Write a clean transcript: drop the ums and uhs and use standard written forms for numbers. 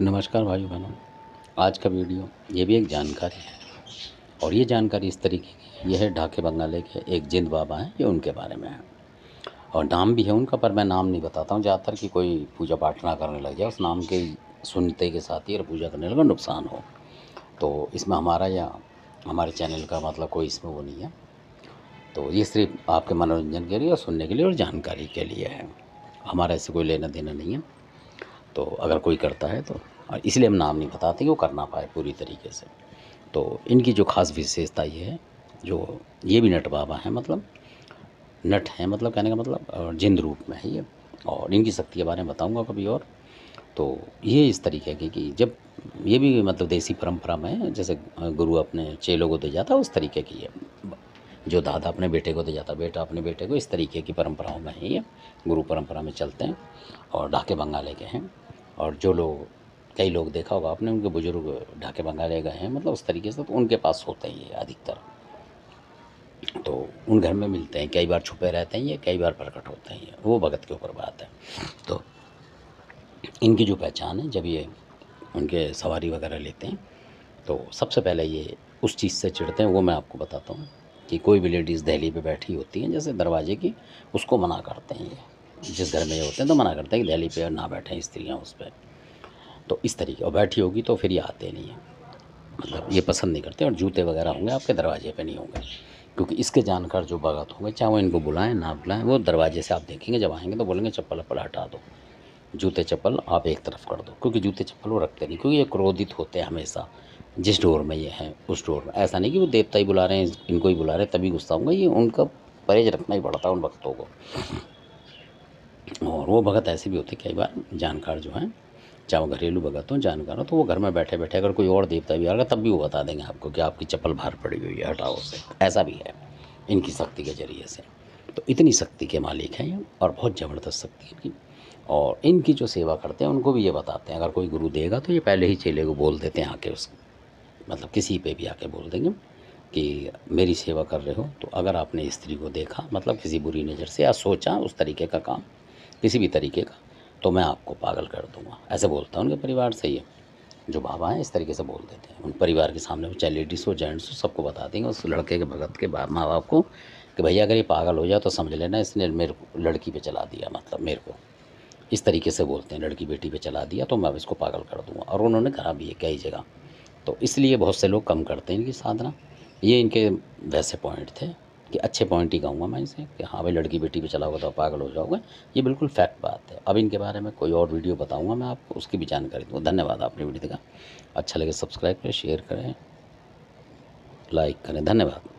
नमस्कार भाई बहनों। आज का वीडियो ये भी एक जानकारी है और ये जानकारी इस तरीके की है। ये है ढाके बंगाले के एक जिंद बाबा हैं, ये उनके बारे में है और नाम भी है उनका, पर मैं नाम नहीं बताता हूँ ज़्यादातर कि कोई पूजा पाठ ना करने लग जाए उस नाम के सुनते के साथ ही और पूजा करने लगा नुकसान हो। तो इसमें हमारा या हमारे चैनल का मतलब कोई इसमें वो नहीं है। तो ये सिर्फ आपके मनोरंजन के लिए और सुनने के लिए और जानकारी के लिए है। हमारा इससे कोई लेना देना नहीं है। तो अगर कोई करता है तो, और इसलिए हम नाम नहीं बताते कि वो कर ना पाए पूरी तरीके से। तो इनकी जो ख़ास विशेषता ये है, जो ये भी नट बाबा हैं, मतलब नट हैं, मतलब कहने का मतलब जिंद रूप में है ये। और इनकी शक्ति के बारे में बताऊंगा कभी और। तो ये इस तरीके की कि जब ये भी मतलब देसी परंपरा में जैसे गुरु अपने चेलों को दे जाता है उस तरीके की है। जो दादा अपने बेटे को दे जाता, बेटा अपने बेटे को, इस तरीके की परंपराओं में है ये। गुरु परंपरा में चलते हैं और ढाके बंगाले के हैं। और जो लोग, कई लोग देखा होगा आपने, उनके बुजुर्ग ढाके बंगाले गए हैं मतलब उस तरीके से, तो उनके पास होते हैं ये अधिकतर। तो उन घर में मिलते हैं, कई बार छुपे रहते हैं ये, कई बार प्रकट होते हैं ये, वो भगत के ऊपर बात है। तो इनकी जो पहचान है, जब ये उनके सवारी वगैरह लेते हैं तो सबसे पहले ये उस चीज़ से चिढ़ते हैं, वो मैं आपको बताता हूँ। कि कोई भी लेडीज़ दहली पे बैठी होती हैं जैसे दरवाजे की, उसको मना करते हैं ये। जिस घर में ये होते हैं तो मना करते हैं कि दहली पे ना बैठें स्त्रियाँ उस पर। तो इस तरीके, और बैठी होगी तो फिर ये आते नहीं हैं, मतलब ये पसंद नहीं करते। और जूते वगैरह होंगे आपके दरवाजे पे नहीं होंगे, क्योंकि इसके जानकार जो भगत होंगे, चाहे वो इनको बुलाएं ना बुलाएं, वो दरवाजे से आप देखेंगे जब आएंगे तो बोलेंगे चप्पल वप्पल हटा दो, जूते चप्पल आप एक तरफ कर दो। क्योंकि जूते चप्पल वो रखते नहीं, क्योंकि ये क्रोधित होते हैं हमेशा। जिस डोर में ये हैं उस डोर में, ऐसा नहीं कि वो देवता ही बुला रहे हैं, इनको ही बुला रहे हैं तभी गुस्सा होगा, ये उनका परहेज रखना ही पड़ता है उन भक्तों को। और वो भगत ऐसे भी होते कई बार जानकार जो हैं, चाहे वो घरेलू भगत हो जानकार हो, तो वो घर में बैठे बैठे अगर कोई और देवता भी आ रहा तब भी वो बता देंगे आपको कि आपकी चप्पल बाहर पड़ी हुई है, हटाओ उसे। ऐसा भी है इनकी शक्ति के जरिए से। तो इतनी शक्ति के मालिक हैं ये, और बहुत ज़बरदस्त शक्ति इनकी। और इनकी जो सेवा करते हैं उनको भी ये बताते हैं, अगर कोई गुरु देगा तो ये पहले ही चेले को बोल देते हैं आके, उस मतलब किसी पे भी आके बोल देंगे कि मेरी सेवा कर रहे हो तो अगर आपने स्त्री को देखा, मतलब किसी बुरी नज़र से या सोचा उस तरीके का काम, किसी भी तरीके का, तो मैं आपको पागल कर दूंगा। ऐसे बोलता है उनके परिवार से ये जो बाबा हैं, इस तरीके से बोल देते हैं उन परिवार के सामने, वो चाहे लेडीज़ हो जेंट्स हो, सबको बता देंगे उस लड़के के भगत के माँ बाप को कि भैया अगर ये पागल हो जाए तो समझ लेना इसने मेरे को लड़की पे चला दिया, मतलब मेरे को। इस तरीके से बोलते हैं, लड़की बेटी पे चला दिया तो मैं अब इसको पागल कर दूंगा। और उन्होंने कहा भी है कई जगह। तो इसलिए बहुत से लोग कम करते हैं इनकी साधना। ये इनके वैसे पॉइंट थे कि अच्छे पॉइंट ही कहूँगा मैं इसे, कि हाँ भाई लड़की बेटी पे चला होगा तो आप पागल हो जाओगे। ये बिल्कुल फैक्ट बात है। अब इनके बारे में कोई और वीडियो बताऊँगा मैं आपको, उसकी भी जानकारी दूँगा। धन्यवाद, आपने वीडियो देखा। अच्छा लगे सब्सक्राइब करें, शेयर करें, लाइक करें। धन्यवाद।